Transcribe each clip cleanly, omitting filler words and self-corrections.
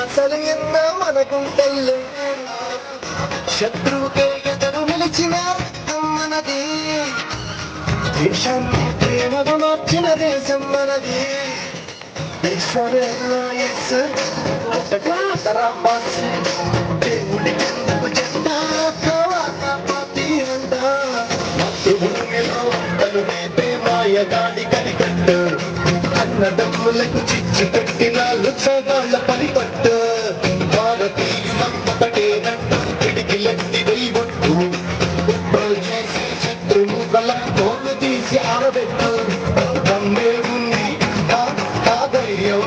అసలు ఎన్న మనకుంటల్లు శత్రువుకే ఎదురు నిలిచిన మనది దేశాన్ని ప్రేమకు మార్చిన దేశం మనది దేవుడి కిందకు చెందా పాతి అంట మాయగాడి కనికట్టు అన్నదమ్ములకు చిచ్చు పెట్టిన లుచ్చగాళ్ళ పనిపట్టు భారతీయులంతటేనంటూ పిడికిలెత్తి వెయ్యొట్టు చేసే శత్రువుల తోలు తీసి ఆరబెట్టు దమ్మే ఉంది ఆ ధైర్యం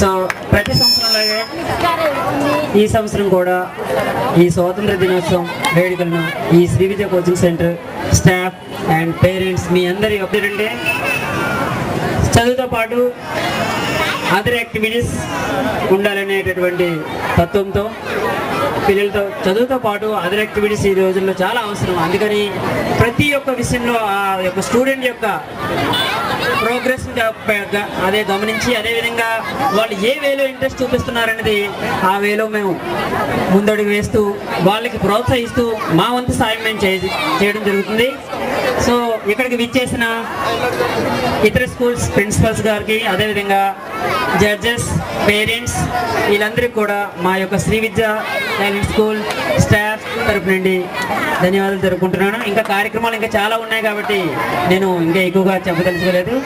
సో ప్రతి సంవత్సరంలాగే ఈ సంవత్సరం కూడా ఈ స్వాతంత్ర దినోత్సవం వేడుకలను ఈ Sri Vidya coaching centre staff and parents మీ అందరి అప్డేట్ అంటే చదువుతో పాటు అదర్ యాక్టివిటీస్ ఉండాలనేటటువంటి తత్వంతో పిల్లలతో చదువుతో పాటు అదర్ యాక్టివిటీస్ ఈ రోజుల్లో చాలా అవసరం. అందుకని ప్రతి ఒక్క విషయంలో ఆ యొక్క స్టూడెంట్ యొక్క ప్రోగ్రెస్ అదే గమనించి అదేవిధంగా వాళ్ళు ఏ వేలో ఇంట్రెస్ట్ చూపిస్తున్నారనేది ఆ వేలో మేము ముందడుగు వేస్తూ వాళ్ళకి ప్రోత్సహిస్తూ మా వంతు సాయం మేము చేయడం జరుగుతుంది. సో ఇక్కడికి విచ్చేసిన ఇతర స్కూల్స్ ప్రిన్సిపల్స్ గారికి అదేవిధంగా జడ్జెస్ పేరెంట్స్ వీళ్ళందరికీ కూడా మా యొక్క శ్రీ విద్య టాలెంట్ స్కూల్ స్టాఫ్ తరపు నుండి ధన్యవాదాలు జరుపుకుంటున్నాను. ఇంకా కార్యక్రమాలు ఇంకా చాలా ఉన్నాయి కాబట్టి నేను ఇంకా ఎక్కువగా చెప్పదలుచుకోలేదు.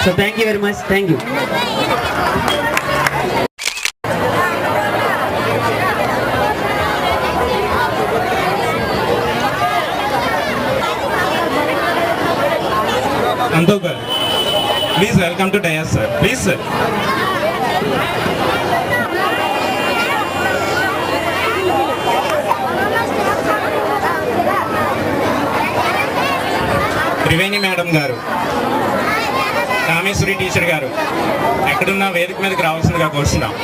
So thank you very much. Thank you. Antogal, please welcome to Dayas sir. Please sir. Triveni madam గారు, కామేశ్వరి టీచర్ గారు ఎక్కడున్న వేదిక మీదకి రావాల్సిందిగా కోరుతున్నాం.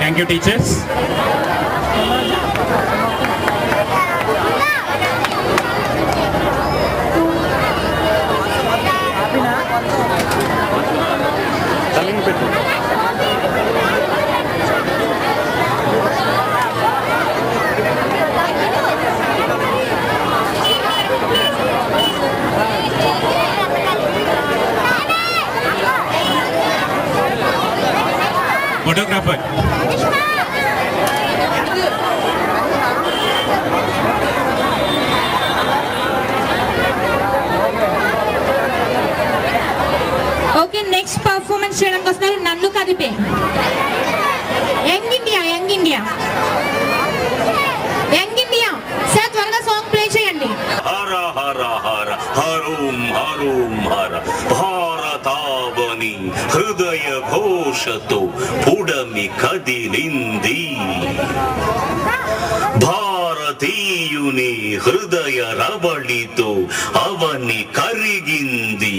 Thank you teachers. Photographer. Okay, next performance చేయడానికి వస్తారు నన్ను కదిపే young India. Young India young India sir త్వరగా సాంగ్ ప్లే చేయండి. హర హర హర హరోం హరోం హర భారతావని హృదయ ఘోషతో పుడమి కదిలింది. భారతీయుని హృదయ రవళితో అవని కరిగింది.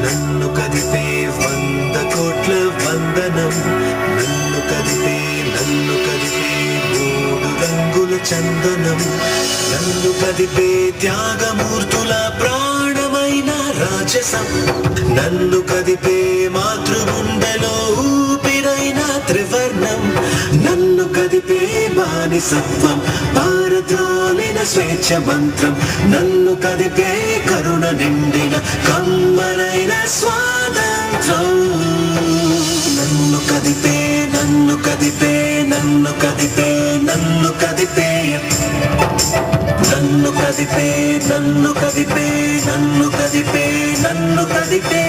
నన్ను కదిపే 100 కోట్ల వందనం. నన్ను కదిపే 3 రంగుల చందనం. నన్ను కదిపే త్యాగమూర్తుల ప్రాణమైన రాజసం. నన్ను కదిపే మాతృగుండెలో ఊపిరైన త్రివర్ణం. నన్ను కదిపే బానిసత్వం పారద్రోలిన స్వేచ్ఛ మంత్రం. నన్ను కదిపే కరుణ నిండిన కమ్మరైన స్వాతంత్రం. నన్ను కదిపే నన్ను కదిపే నన్ను కదిపే నన్ను కదిపే నన్ను కదిపే నన్ను కదిపే నన్ను కదిపే నన్ను కదిపే.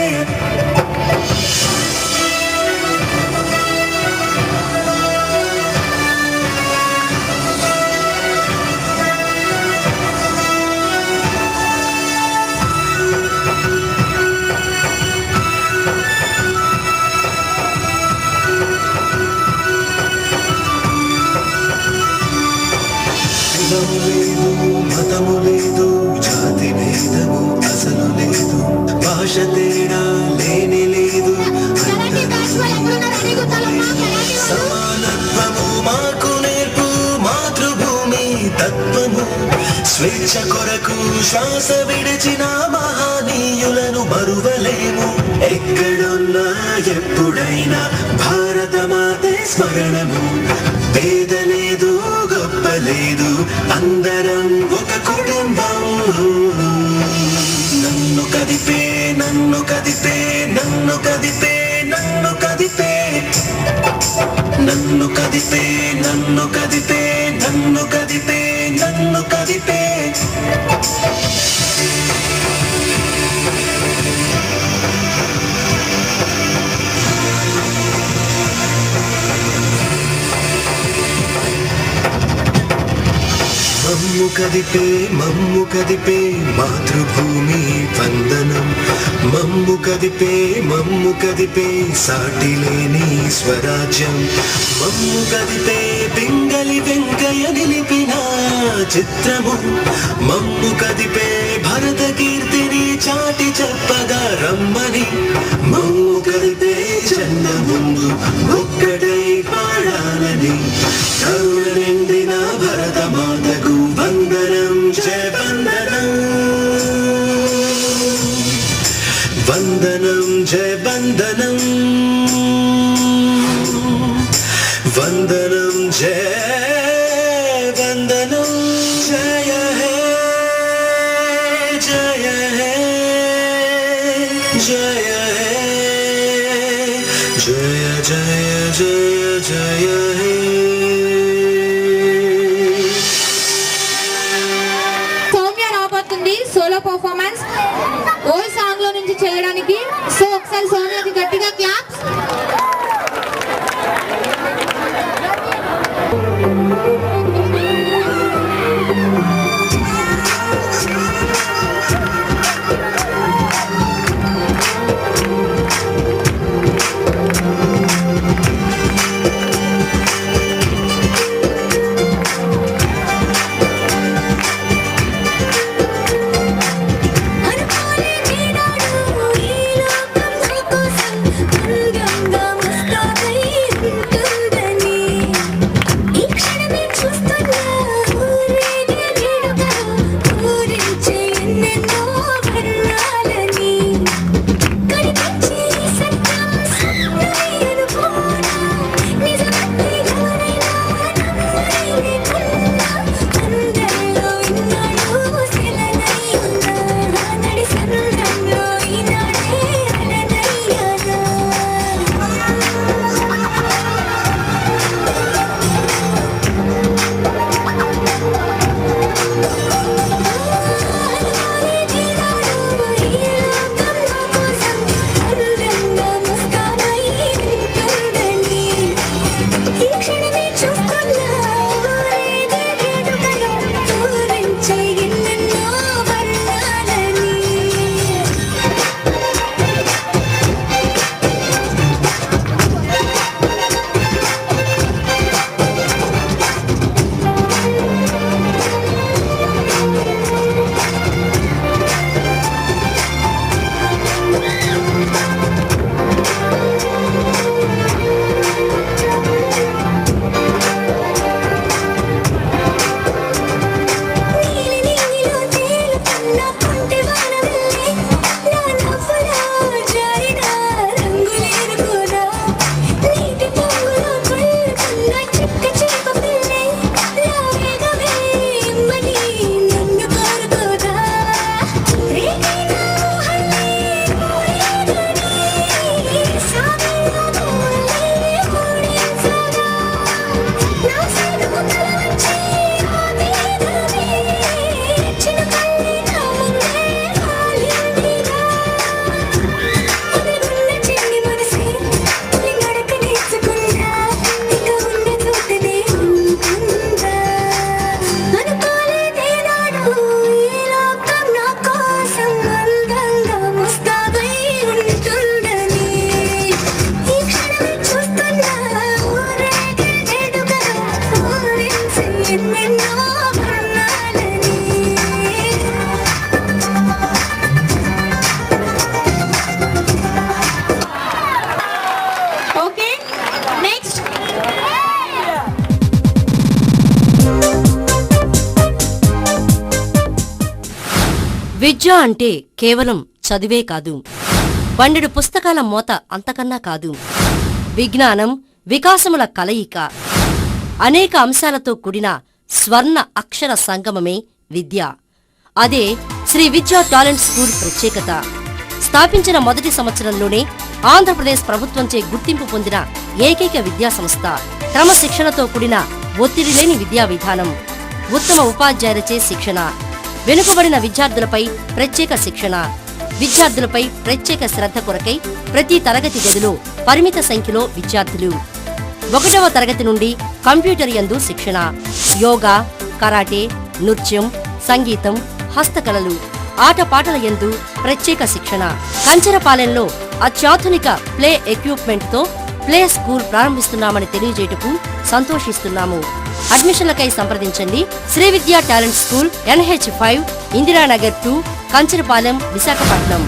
మతము లేదు, జాతి భేదము అసలు లేదు, భాష తేడా లేని లేదు, సమానత్వము మాకు నేర్పు మాతృభూమి తత్వము. స్వేచ్ఛ కొరకు శ్వాస విడిచిన మహనీయులను మరువలేము. ఎక్కడున్నా ఎప్పుడైనా భారత మాతే స్మరణము. పేద లేదు గొప్ప లేదు, అందరం ఒక కుటుంబం. నన్ను కదిపే నన్ను కదిపే నన్ను కదిపే నన్ను కదిపే మమ్ము కదిపే మాతృభూమి వందనం మమ్ము కదిపే సాటిలేని స్వరాజ్యం మమ్ము కదిపే పింగళి వెంకయ్య నిలిపిన చిత్రము మమ్ము కదిపే భరత కీర్తిని చాటి చెప్పగా రమ్మని మమ్ము కదిపే చంద ముందు ఒక్కటై పాడాలని కరుణ నిండిన భరత మాతకు వందనం జయ వందనం వందనం జయ వందనం వందనం జయ వందనం జయ హే జయ హే జయ హే జయ జయ జయ జయ హే సోలో పర్ఫార్మెన్స్ ఓల్డ్ సాంగ్ లో నుంచి చేయడానికి. సో ఒకసారి సోనియాకి గట్టిగా క్లాప్స్. విద్య అంటే కేవలం చదివే కాదు, పన్నెడు పుస్తకాల మోత అంతకన్నా కాదు. విజ్ఞానం, వికాసముల కలయిక, అనేక అంశాలతో కూడిన స్వర్ణ అక్షర సంగమమే విద్య. అదే శ్రీ విద్యా టాలెంట్ స్కూల్ ప్రత్యేకత. స్థాపించిన మొదటి సంవత్సరంలోనే ఆంధ్రప్రదేశ్ ప్రభుత్వంచే గుర్తింపు పొందిన ఏకైక విద్యా సంస్థ. క్రమశిక్షణతో కూడిన ఒత్తిడి లేని విద్యా విధానం, ఉత్తమ ఉపాధ్యాయులచే శిక్షణ, వెనుకబడిన విద్యార్థులపై ప్రత్యేక శిక్షణ, విద్యార్థులపై ప్రత్యేక శ్రద్ధ కొరకై ప్రతి తరగతి గదిలో పరిమిత సంఖ్యలో విద్యార్థులు. 1వ తరగతి నుండి కంప్యూటర్ యందు శిక్షణ, యోగా, కరాటే, నృత్యం, సంగీతం, హస్తకళలు, ఆటపాటల యందు ప్రత్యేక శిక్షణ. కంచరపాలెంలో అత్యాధునిక ప్లే ఎక్విప్మెంట్ తో ప్లే స్కూల్ ప్రారంభిస్తున్నామని తెలియజేయటకు సంతోషిస్తున్నాము. అడ్మిషన్లకై సంప్రదించండి. శ్రీ విద్యా talent school, NH5, Indiranagar 2, Kancharapalem, Visakhapatnam.